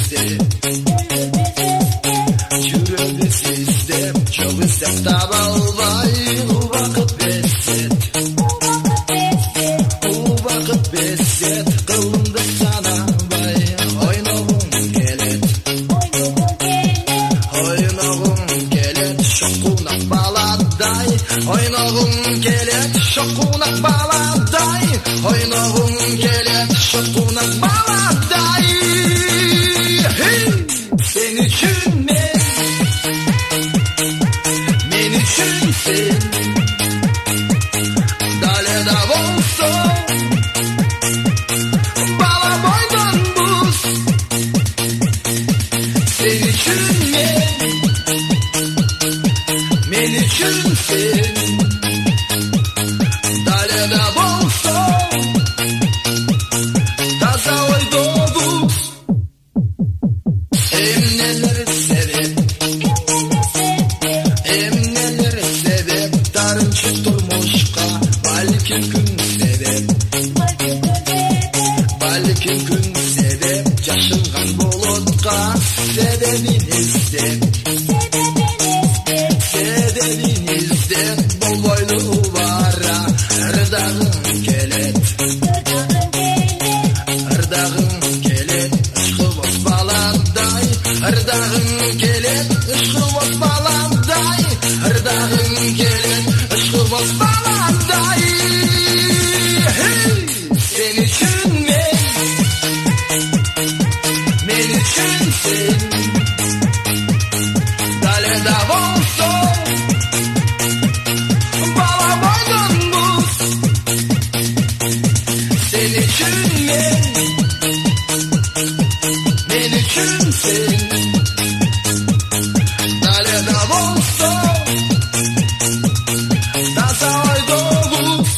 іздеп, жүрегіз іздеп, жоқ іздеп таба албай, уақыт безет, қылымды санабай, ойнағым келет, шоқунақ баладай, ойнағым келет, шоқунақ баладай, ойнағым келет, шоқунақ баладай. Сен үшін мен үшін сен, даледа болсын бала бойдан бұз. Сен үшін мен үшін сен, даледа болсын таза ойды бұз. Емнелер себеп, дарыншы тұрмышқа, бәлкім күн себеп, жашынған болотқа, себебін іздеп, бұл бойлы бара, ырдағым келет, ұшқы боз баладай, ырдағым келет, ұшқы боз баладай, ырдағым келет, ұшқы боз баладай. Сен үшін мен үшін сен, даледа болсын бала бойдан бұз. Сен үшін мен үшін сен, даледа болсын таза ойды бұз.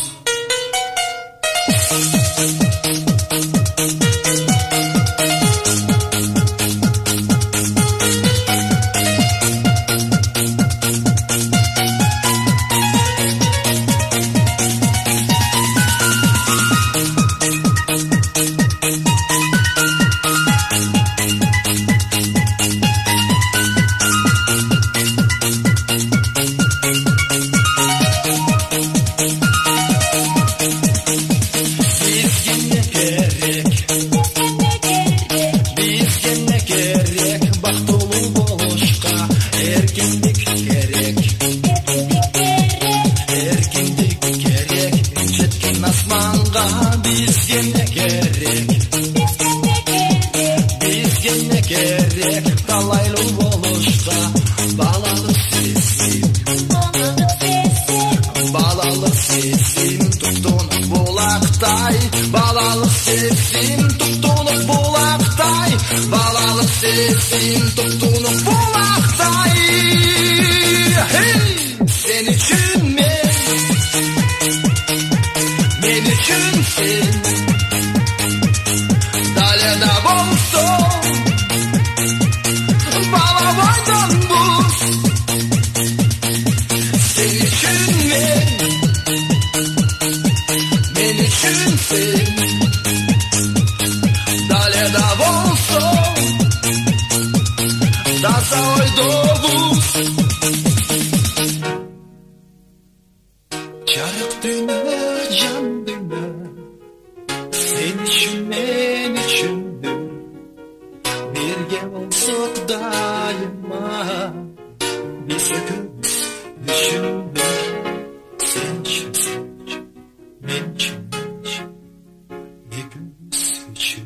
Қалайлы болышқа, балалық сезім, тұқтынық болақтай, балалық сезім, тұқтынық болақтай, балалық сезім, тұқтынық болақтай. Сен үшін мен үшін сен, даледа болсын бала бойдан бұз. Сен үшін мен үшін сен, даледа болсын таза ойды бұз. Жарық дүние, жан дүние, сен үшін мен үшін бірге болсақ дайыма, біз екеуміз үшінбіз. Сен үшін, мен үшін, екеуміз үшін.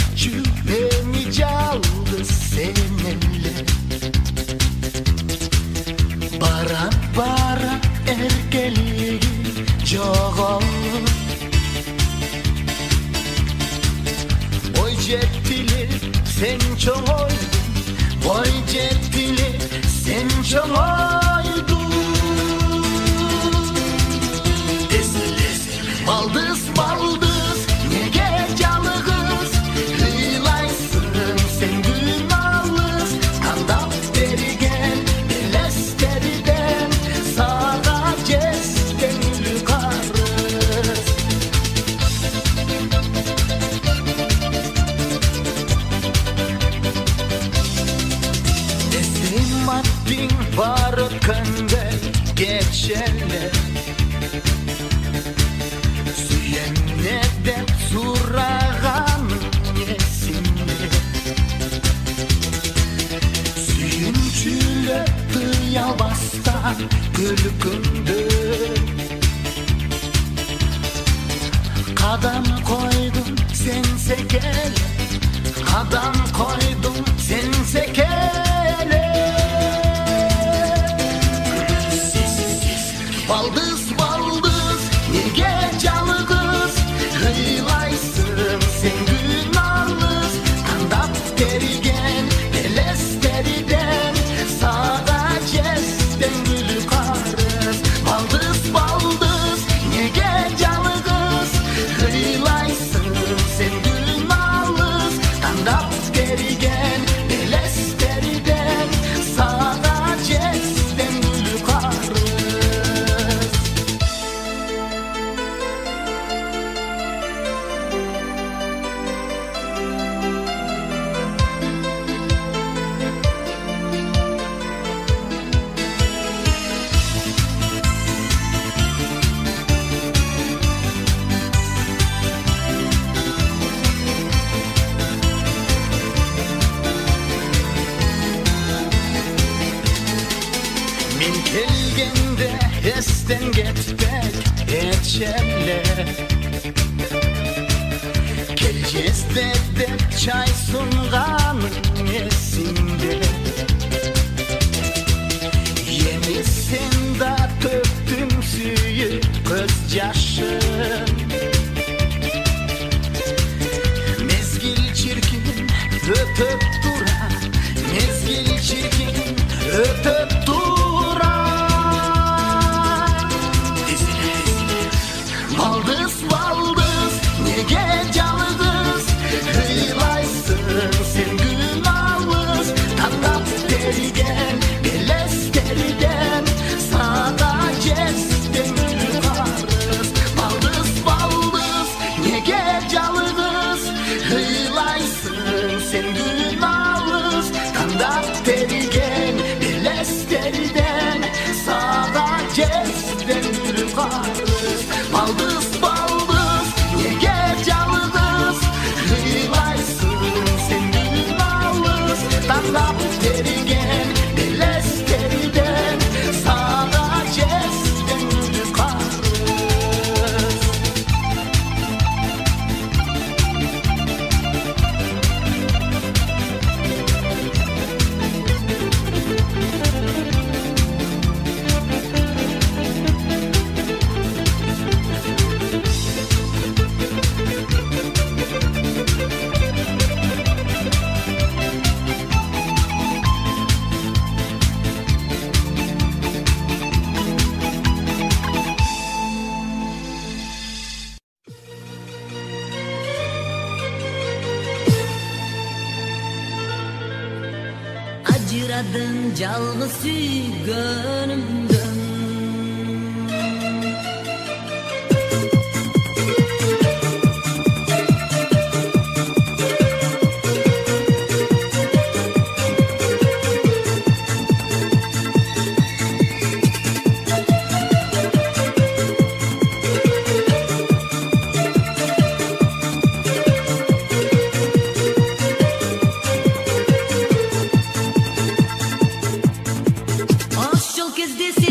geçiyor beni caldı seninle. Bara bara erkeliği çoğalır. Oy cettili sen çoğaydın, oy cettili sen çoğaydın. Baldız baldız ne gecalı kız, hıylaysın sen günahlıs. Kandap derigen elesteriden, sağa cesten yukarız. Nesin maddin var ökende geçerler. Ne de surağan nesinde, süyüncüle yalbasta gülgündü. Kadam koydum sense gel, kadam koydum sense gel. Baldız baldız ne gecalı kız, hıylaysın sen günahlıs. Kandap derigen elesteriden, sağa cesten gülü karız. Baldız baldız ne gecalı kız, hıylaysın sen günahlıs. Kandap derigen elesteriden, sağa cesten gülü karız. Min kelgende esten getmek etçemler. Geleceğiz de çay sungan esinde. Yemişsin da töktün suyu göz yaşın. Mezgil çirkin öpüp dura, mezgil çirkin öpüp dura. Baldız baldız ne gecalı kız, hıylaysın sen günahlıs. Kandap derigen elesteriden, sağa cesten yukarız. Baldız baldız ne gecalı kız, hıylaysın sen günahlıs. Kandap derigen elesteriden, sağa cesten yukarız. Baldız baldız ne gecalı kız, hıylaysın sen günahlıs. Kandap derigen elesteriden, sağa cesten yukarız. Acıradın calgız süygönümden. Aşçıl kezdesi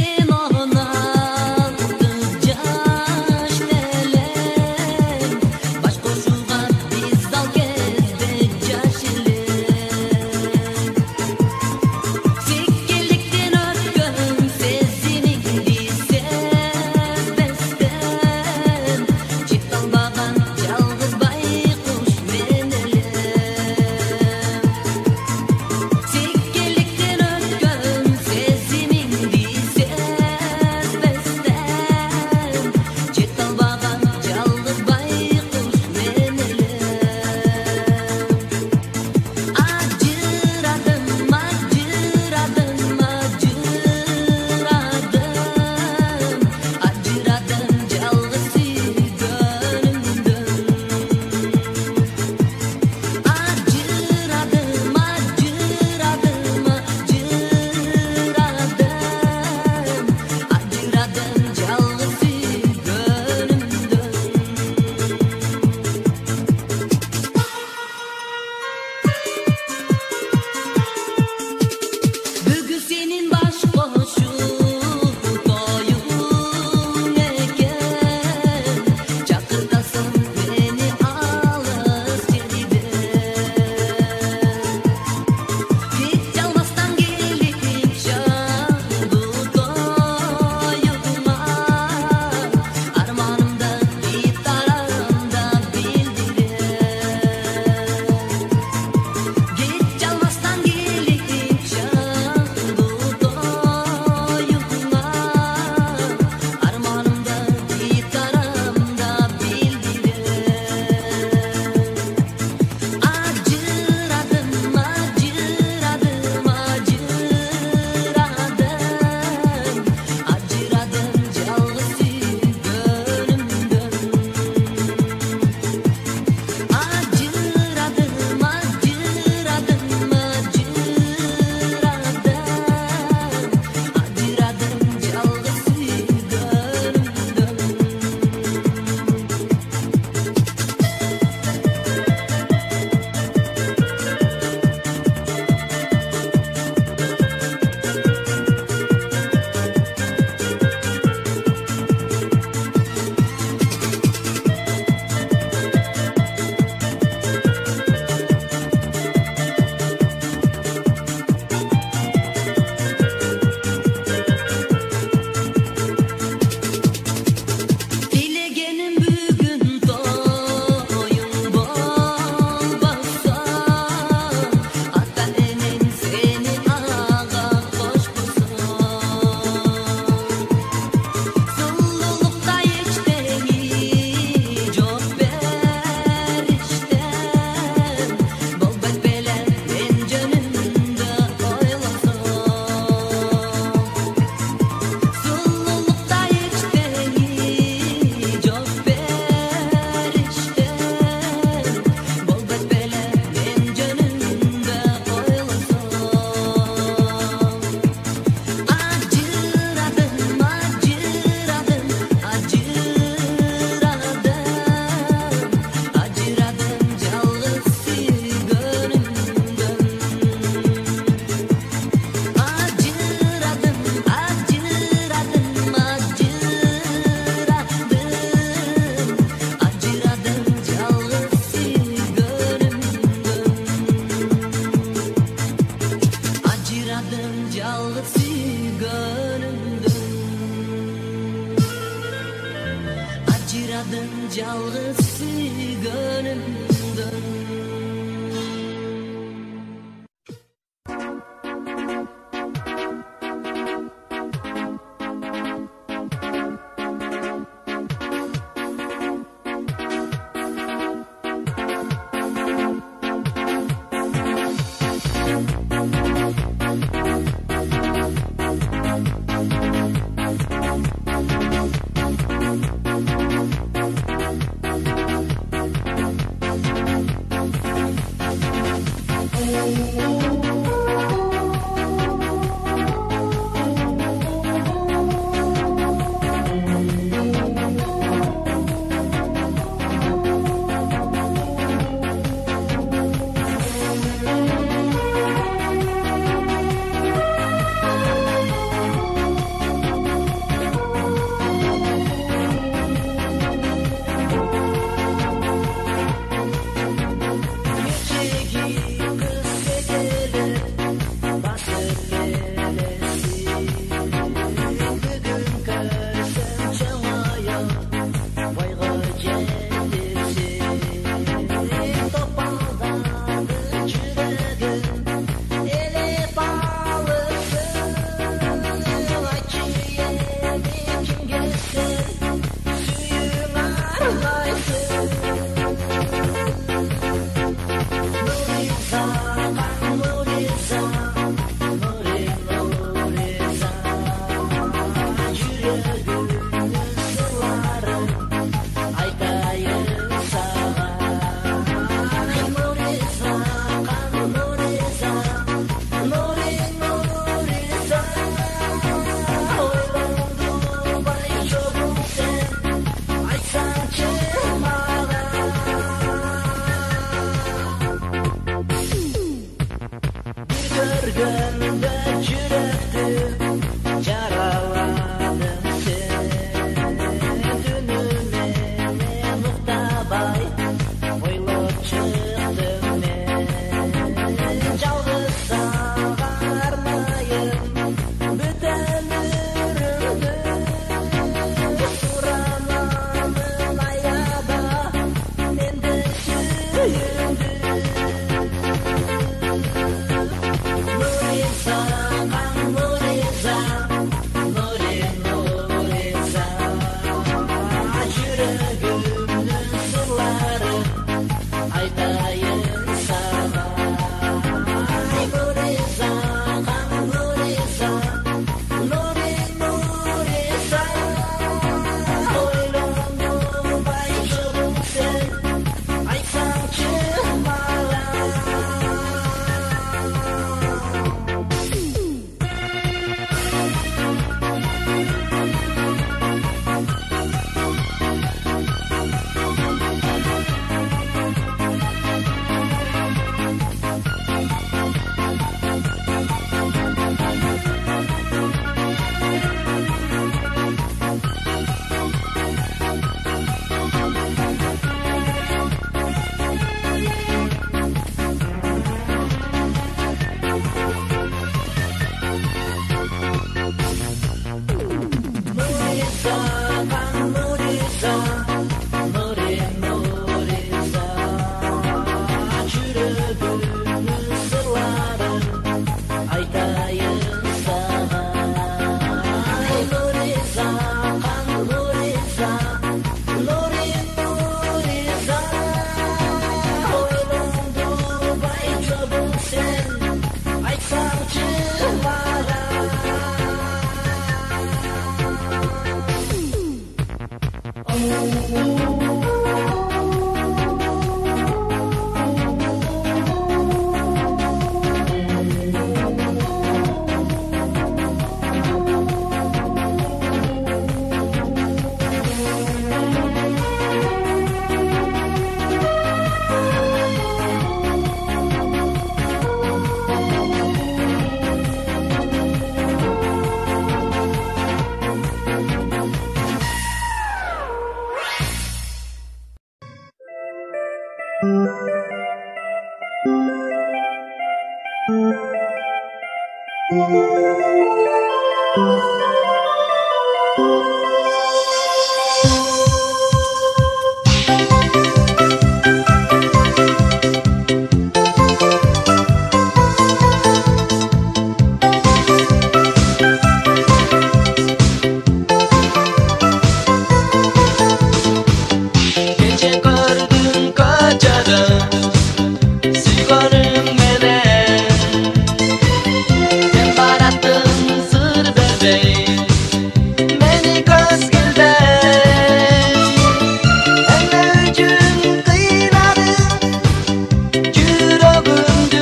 Жүрөгүмдү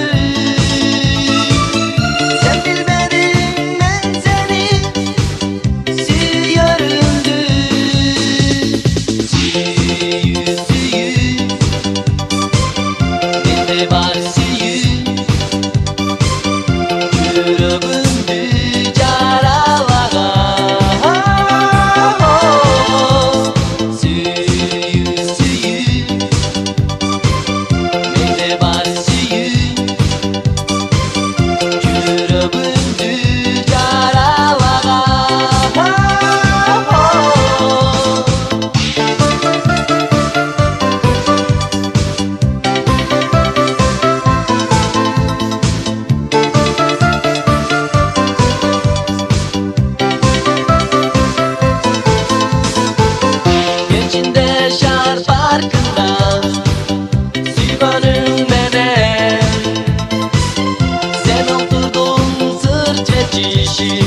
지시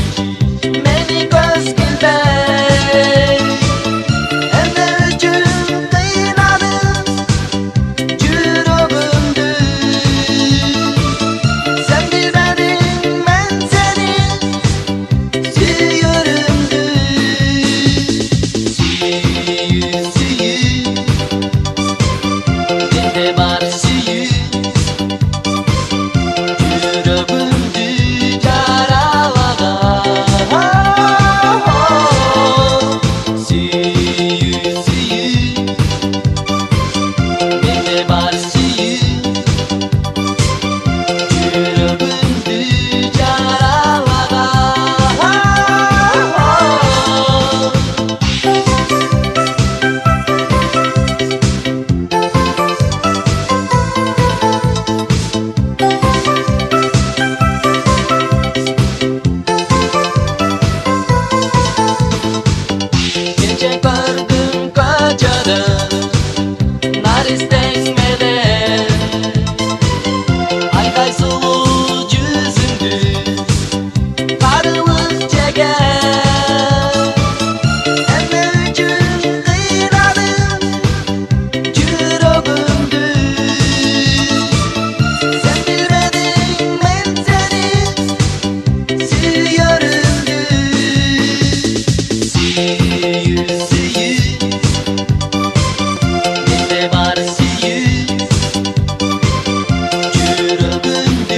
매니 거스길래 애들 준비 나는 주로분들 산디바링 만세니 수요름들 수유 근데 말은 수유 여러분들 잘 알아가 See you 내게 말은 see you 여러분들 잘 알아가 Gece gördüm kocadı Naris'ten mele Ayday sulu yüzündü Karılık çeker Emre üçün kıyradım Cürogumdu Sen bilmedin ben seni Seviyorumdu See you 근데 말은 see you 여러분들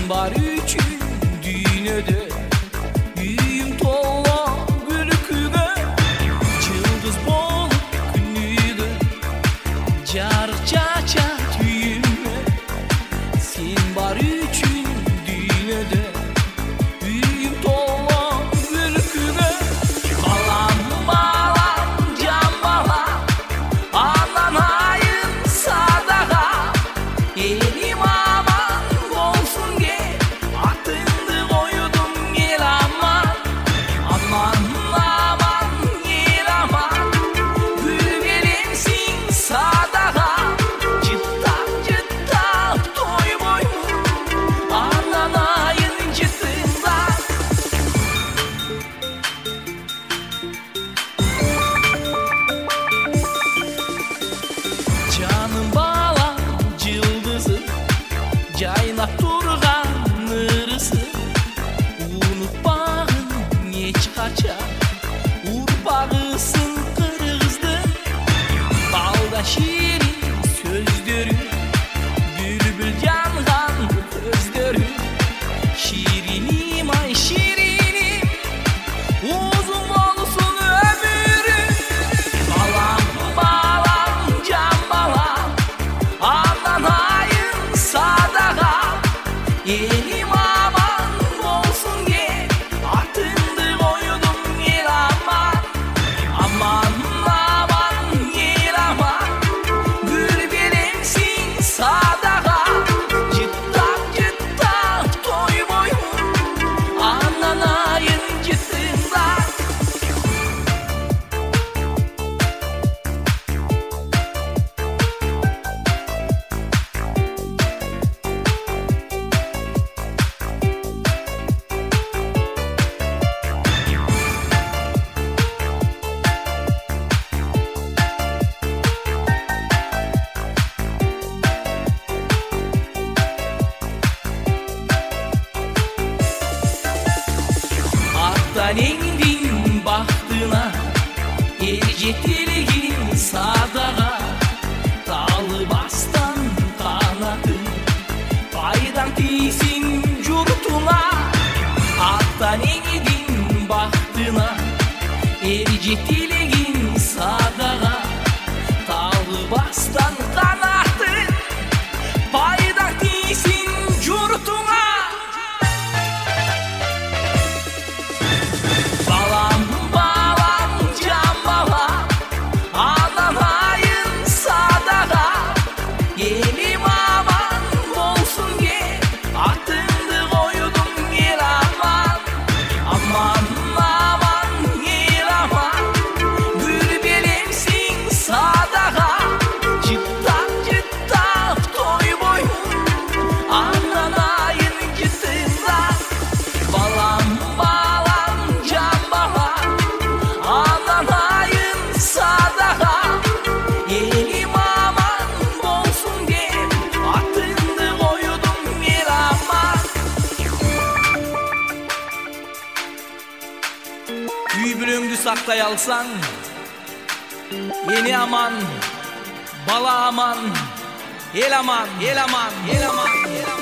var üçün dünyada. Үйüm тола күлкіге, жылдыз болып күнігі, жарық чачат үйіме. Сен бар үшін dünyada. Үйім тола күлкіге, балам балам жан бала, анан айын садаға. Елім аман болсын ке, атыңды қойдым ел аман. Аман аман ел аман, гүл беремсің садаға. Жыттап жыттап той боймын, анан айын жытында. Жаным балам жылдызы, жайнап тұрған ырысы. Унутпағын ешқашан, ұрпағысын қырғыздың. Балда шерин сөздері, бүлбүл жанған көздері. Шириним ай шириним, uzun болсын өмірі. Балам балам жан балам, анан айын садаға. Елім аман болсын ке, атыңды қойдым ел аман. Аман аман ел аман, гүл беремсің садаға. Жыттап жыттап той боймын, анан айын жытында. Аттан еңдің бақтына, ер жетелеген садаға. Талы бастан қанатын, пайдаң тисің жұртыңа. Аттан еңдің бақтына, ер жетелеген садаға. Талы бастан қанатын, пайдаң тисің жұртыңа. Балам балам жан бала, анан айын садаға. Елім аман болсын ке, атыңды қойдым ел аман. Аман аман ел аман, гүл беремсің садаға. Жыттап жыттап той боймын, анан айын жытында. Балам балам жан бала, анан айын садаға. Елім аман болсын ке, атыңды қойдым ел аман. Үй бүлөңдү сақтай алсаң, ене аман, бала аман, ел аман, ел аман, ел аман, ел аман.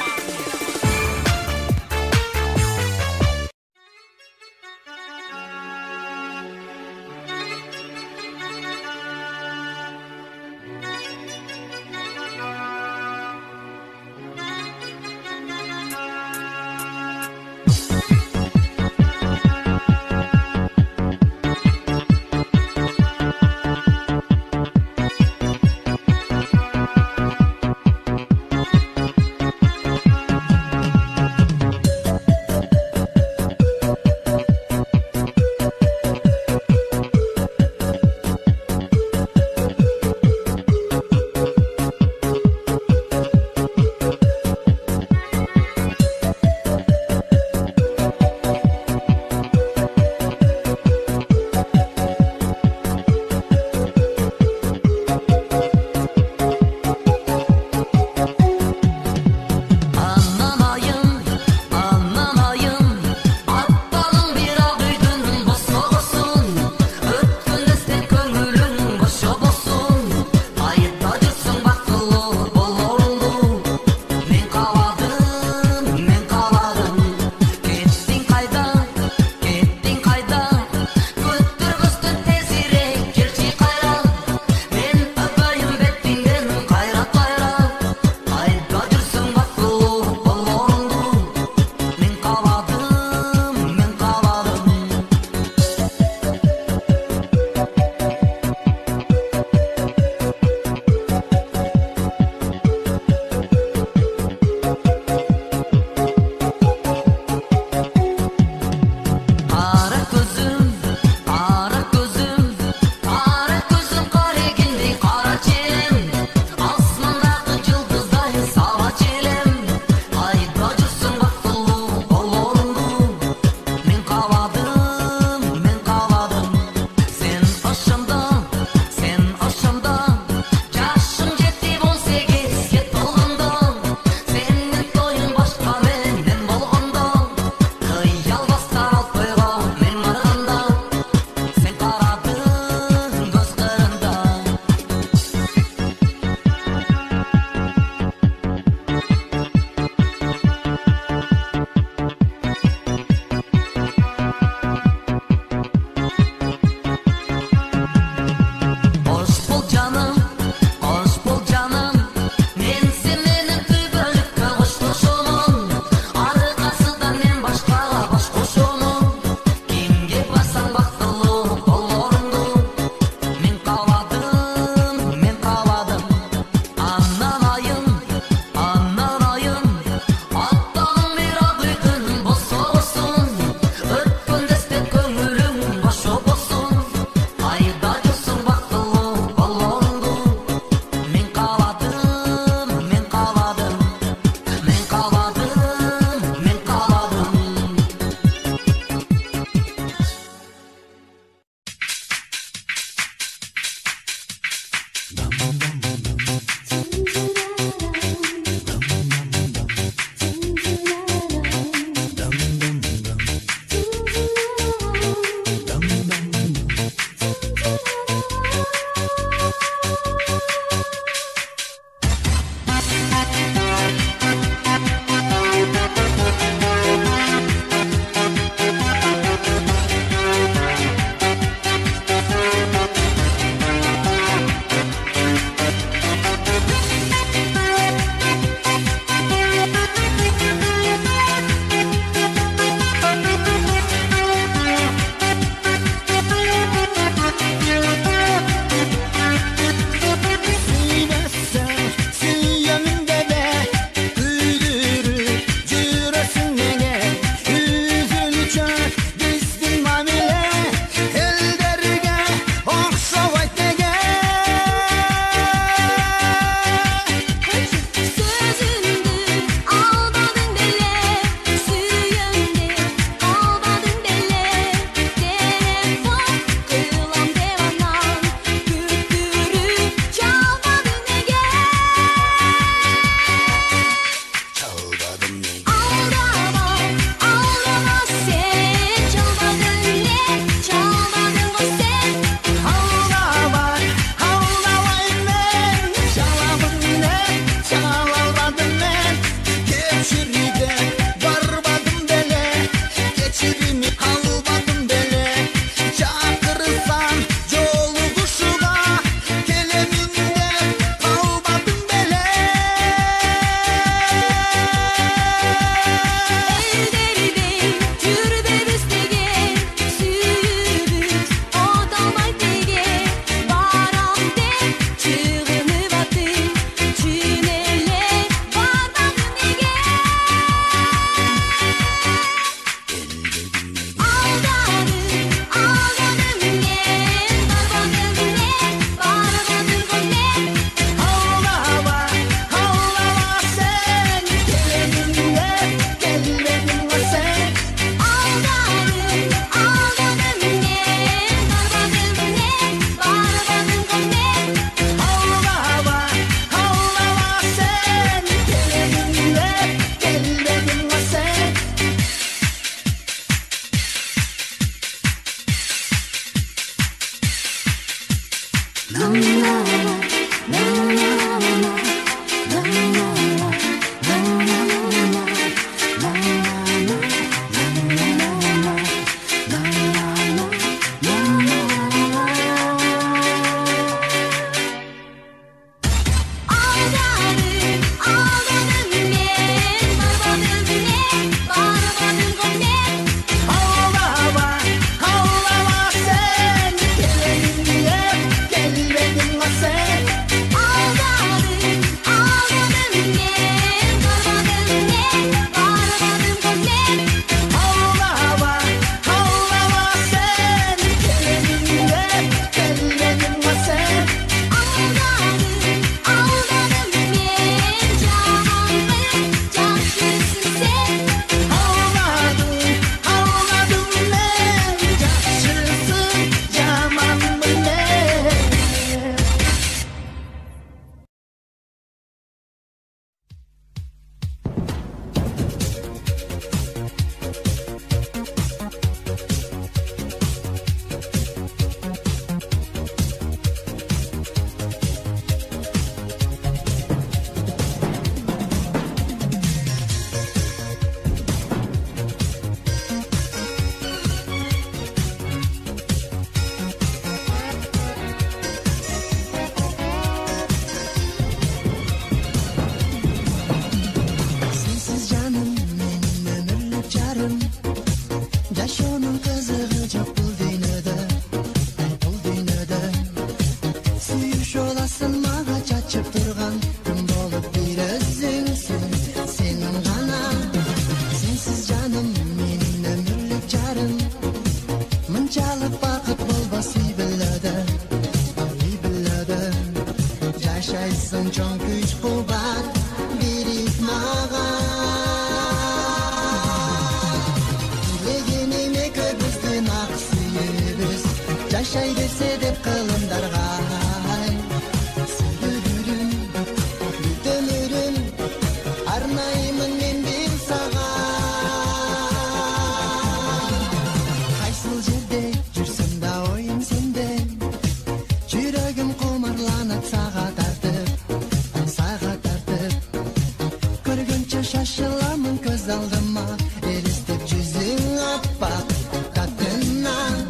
көз алдыма елестеп жүзің аппақ қатыннан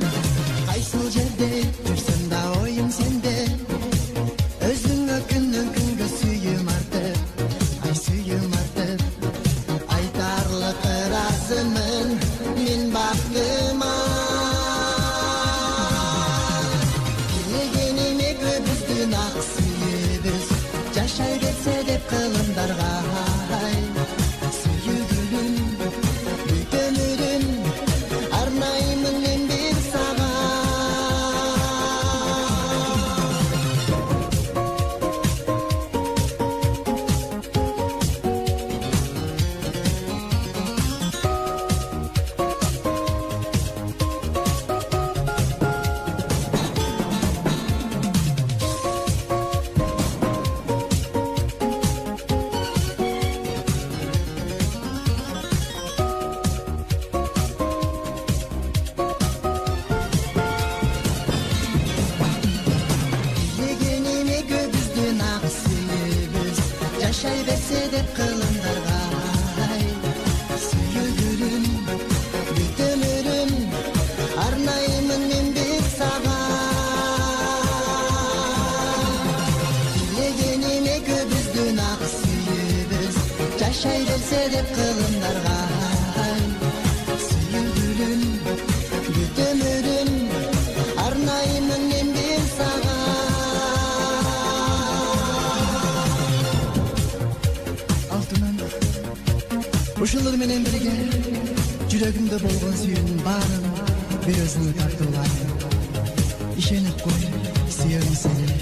қайсыл жерде жүрсем да ойым сенде өзіңе күннен күнге сүйім артып ай сүйім артып айтарлық разымын мен бақытыма тілегеніме көбіздің ақ сүйебіз жашай берсе деп қылымдарға сүйгүлүм бүтөмүрүм арнаймын мен бир сага жашай берсе деп кылымдарга сүйгүлүм бүтөмүрүм арнаймын мен бир сага тилегениме көбүздүн ак сүйүбүз жашай берсе деп кылымдарга сүйгүлүм бүтөмүрүм арнаймын мен бир сага ушулар менен бирге жүрөгүмдө болгон сүйүүнүн баарын бир өзүңө тартуулайм ишенип кой сүйөм сени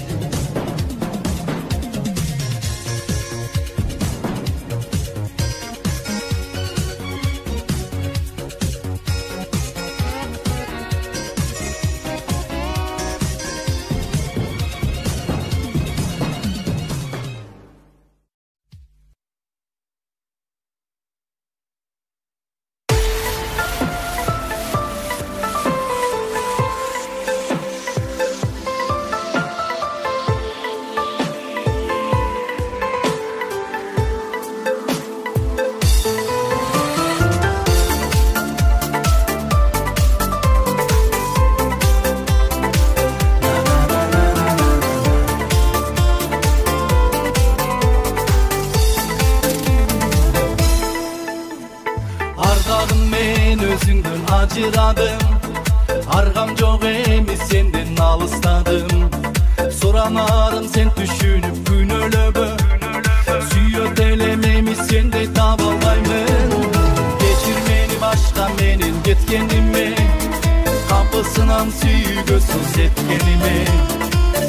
ажырадым аргам жок эмес сенден алыстадым суранарым сен түшүнүп күнөөлөбө сүйөт элем эмес сендей таба албаймын кечир мени башка менен кеткениме капысынан сүйгөсүн сеткениме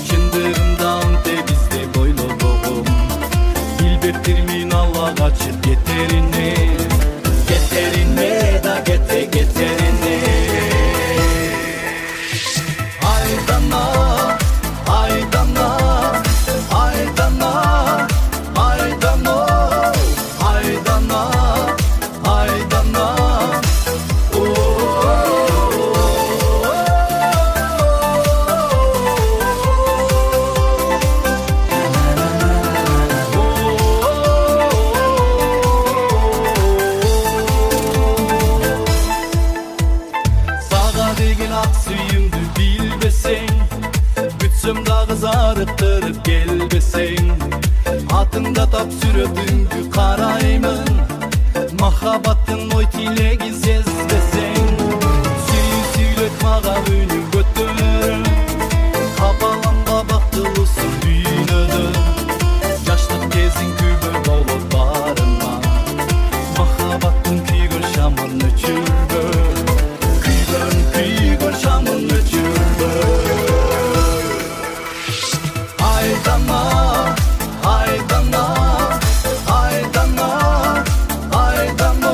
чындыгында ынте бизде бойлобогум билбептирмин алла качып кетерине да кетерине айдана айдана айдана айдана айдана айдана Бүтсөм дагы зарыктырып келбесең атыңда тап сүрөтүңгү караймын махаббаттын ой тилегин сезбесең сүйлөт мага үнүң көтөр капаланба бактылуусун дүйнөдө жаштык кезиң күбө болуп барыма махаббаттын күйгөн шамын өчүрбө күйгөн шамын өчүрбө айдана айдана айдана айдана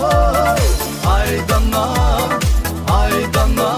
айдана айдана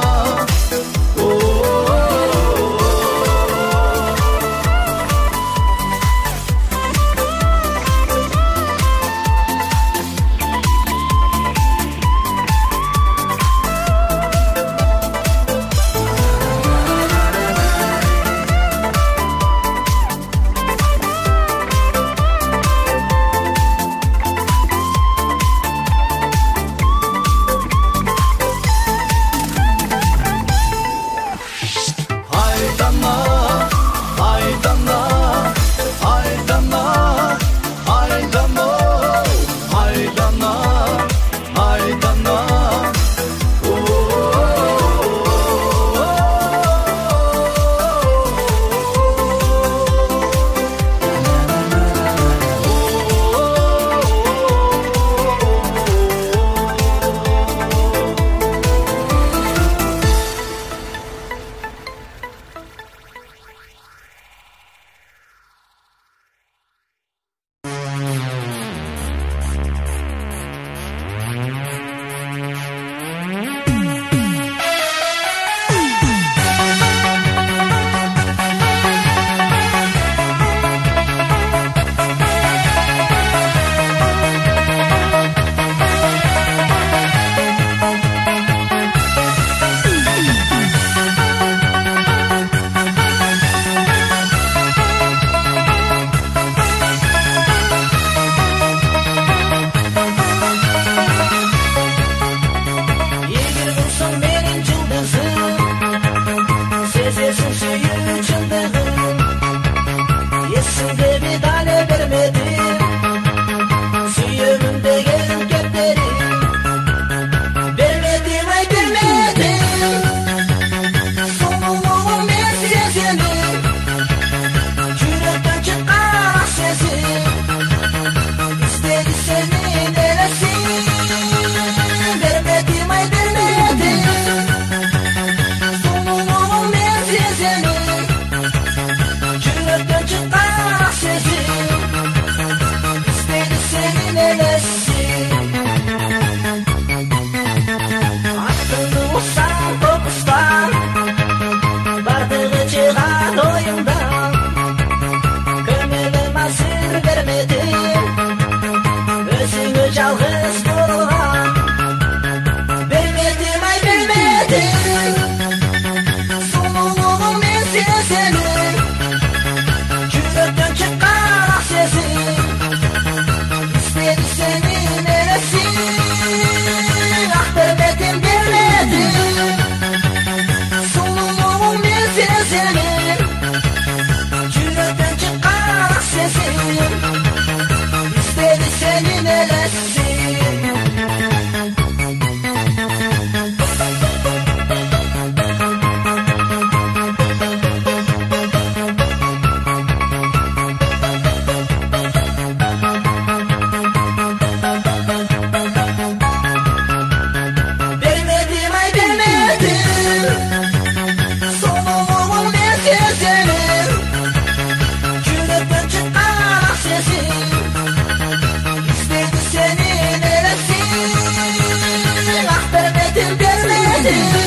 Sen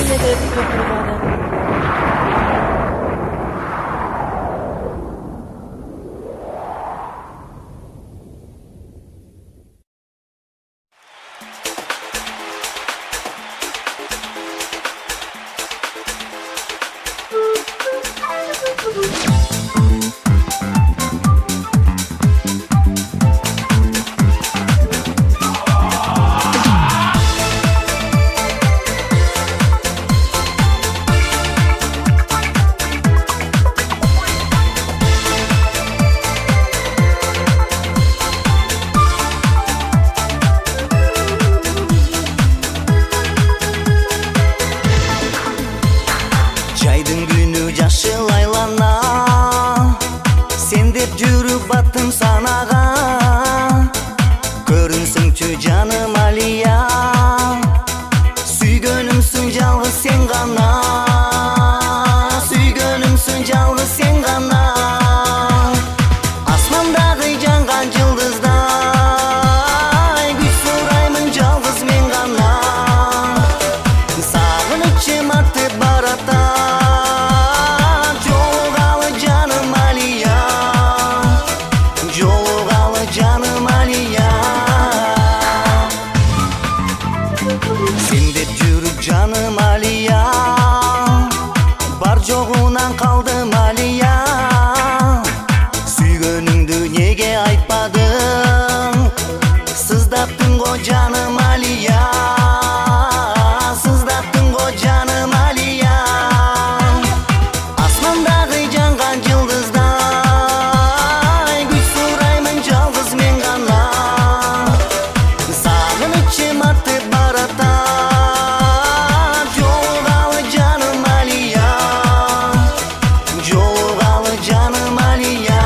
de Süygönümsün жалгыз sen gana, süygönümsün жалгыз sen gana. Asmandagы жаңган жылдыздай güç сураймын жалгыз мен gana. Сагынычым артып баратат, жолугалы жаным Алия, жолугалы жаным Алия. Sen деп жүрүп жаным Алия, бар жогунан калдым Алия. Сүйгөнүңдү неге айтпадың, сыздаптың го жаным Алия, сыздаптың го жаным Алия. Асмандагы жаңган жылдыздай күч сураймын жалгыз мен гана. Сагынычым артып баратат, жолугалы жаным Алия, жолугалы жаным Алия.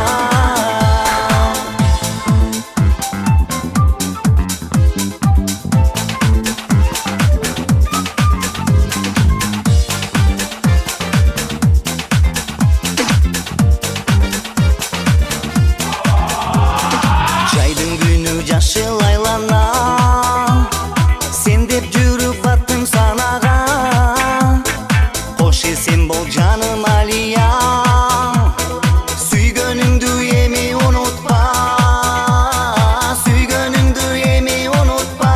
Жайдың күнү жашыл айлана, сен деп жүрүп баттың санага. Кош эсен бол жаным Алия, сүйгөнүңдү эми унутпа, сүйгөнүңдү эми унутпа.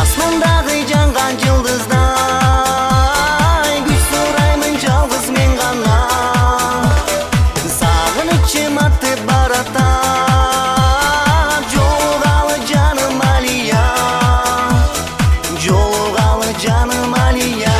Асмандагы жаңган жылдыздай күч сураймын жалгыз мен гана. Сагынычым артып баратат, жолугалы жаным Алия, жолугалы жаным Алия.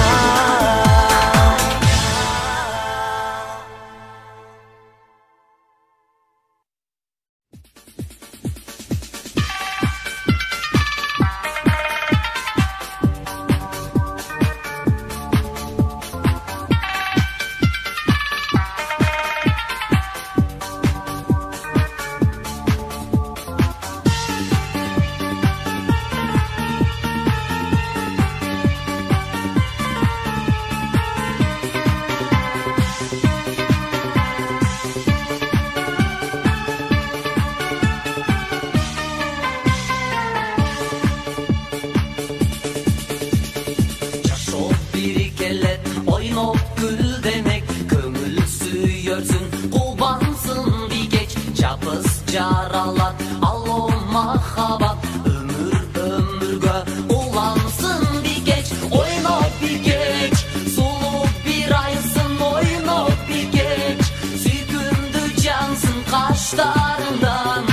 Жашоо бири келет, ойноп гүлдемек, көңүл сүйөрсүң, кубансың бигеч, жабыс жаралат, алло махабат, өмүргө улансың бигеч, ойноп бигеч, сулуу бир айсың, ойноп бигеч, сүйкүмдүү жансың каштарыңдан,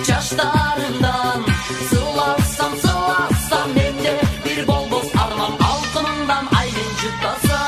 жаштарыңдан, сыласам, сыласам, менде бир болбос арман, алтыныңдан аймен жутасам.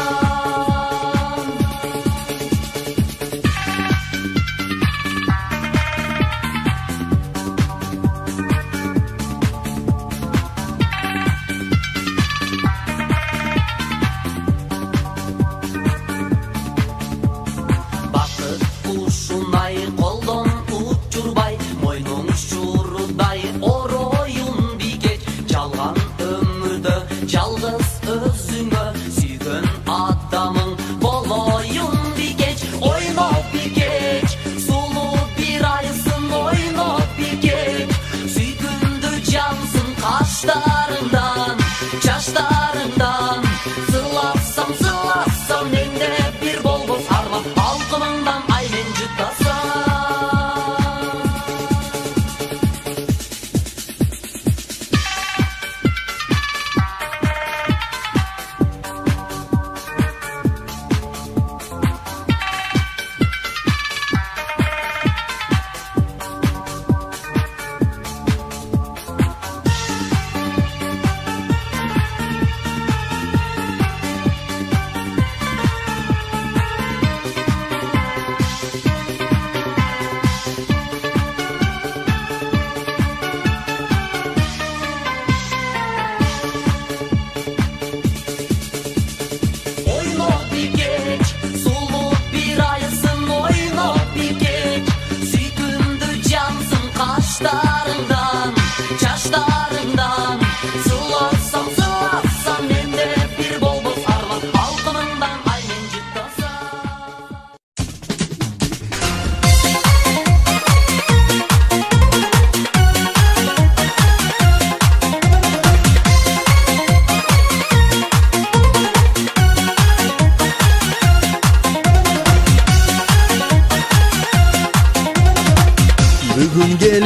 Бакыт кушундай колдон учурбай, мойнуң шурудай ороюн бигеч, жалган өмүрдө жалгыз өзүңө сүйгөн адамың болоюн бигеч, ойноп бигеч, сулуу бир айсың, ойноп бигеч, сүйкүмдүү жансың каштарыңдан, жаштарыңдан, сыласам, сыласам, менде бир болбос арман, алтыныңдан аймен жутасам.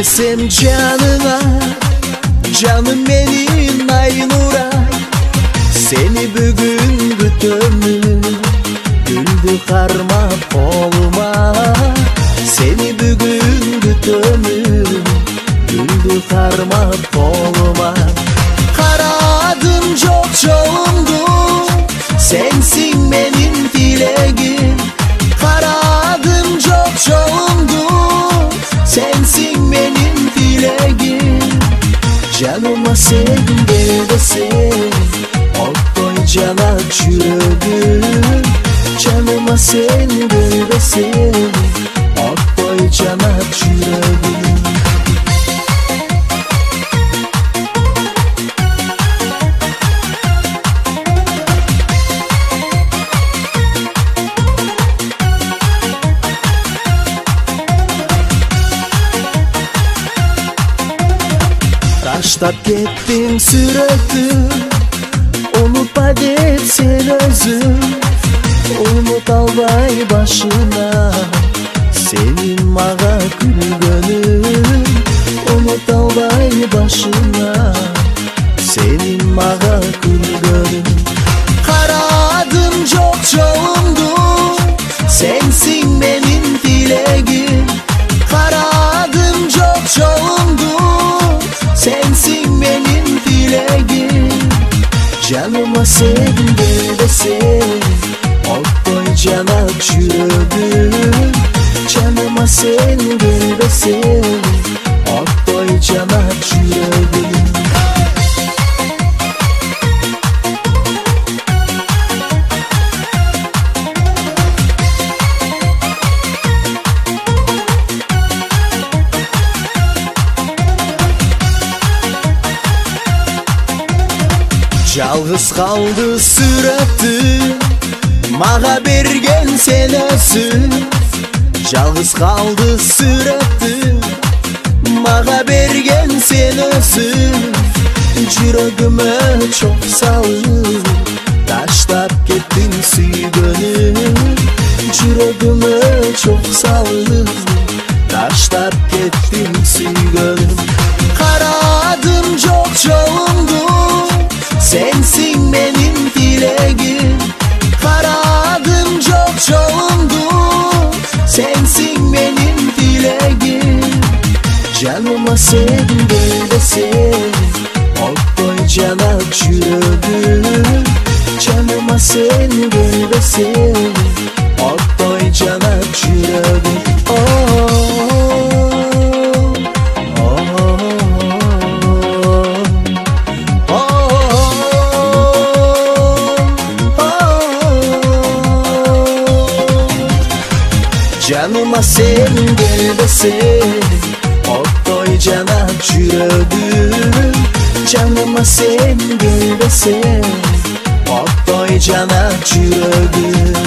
Versem canına, canım benim Aynur'a. Seni bugün bütömür, güldü karma koluma. Seni bugün bütömür, güldü karma koluma. Karadım çok çoğundu, sensin benim dileğim. Karadım çok çoğundu, sensin benim dileğim. Canıma sen gel de sen, Oy canak yüreğim. Canıma sen gel de sen, Oy canak yüreğim. Taştap gittim sürekli, unutma deyip sen özüm. Unut albay başına, senin mağa gülgönüm. Unut albay başına, senin mağa gülgönüm. Karadım çok çoğundu, sensin benim dileğim. Karadım çok çoğundu, sensin benim dileğim. Canıma sen gel de sen, Oy canak yüreğim. Canıma sen gel de sen, Oy canak yüreğim. Жалғыз қалды сүрәтті, маға берген сен өзің. Жалғыз қалды сүрәтті, маға берген сен өзің. Жүрегіме çok салып, таштап кеттің сүйгенім. Жүрегіме çok салып, таштап кеттің сүйгенім. Karadım çok çoğundu, sensin benim dileğim. Karadım çok çoğundu, sensin benim dileğim. Canıma sen gel de sen, Oy canak yüreğim. Canıma sen gel de sen, Oy canak yüreğim. Canıma sen gel de sen, Oy canak yüreğim. Canıma sen gel de sen, Oy canak yüreğim.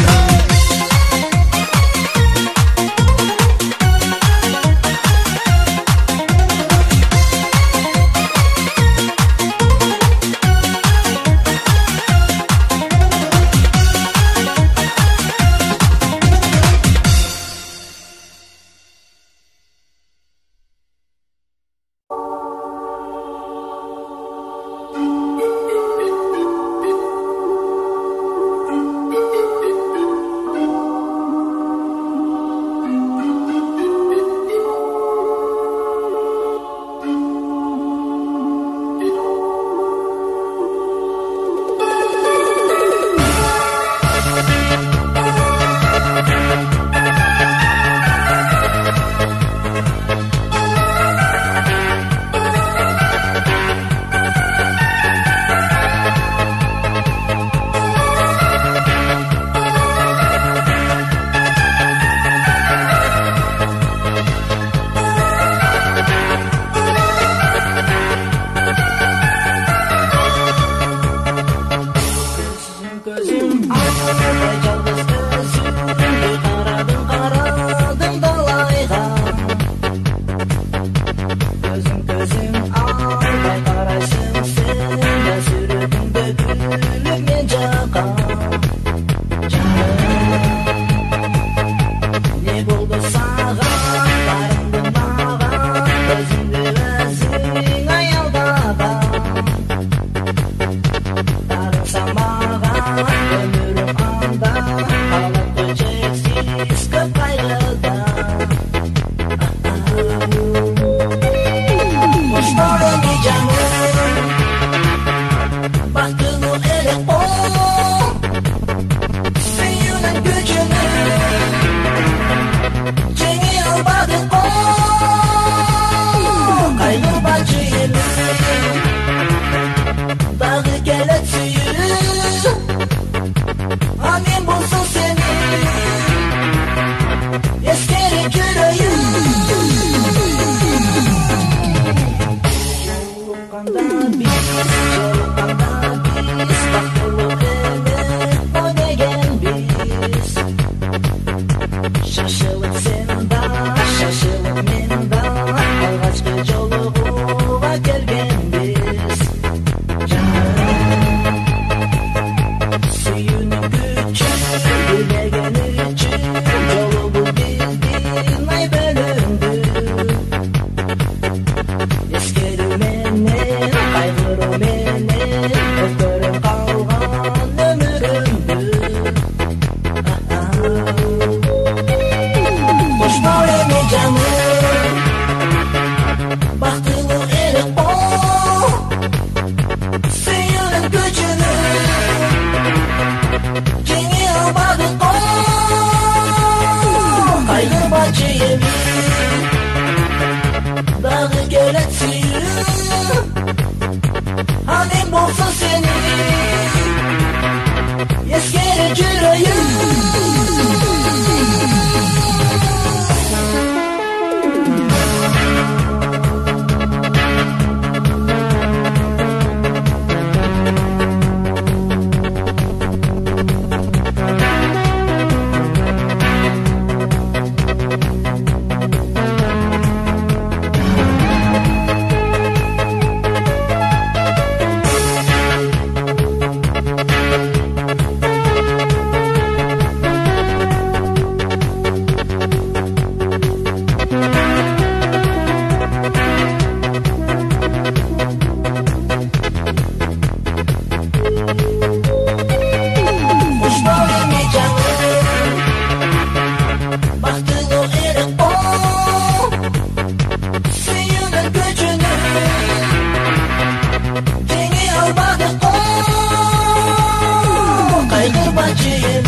Kaygı bahçeye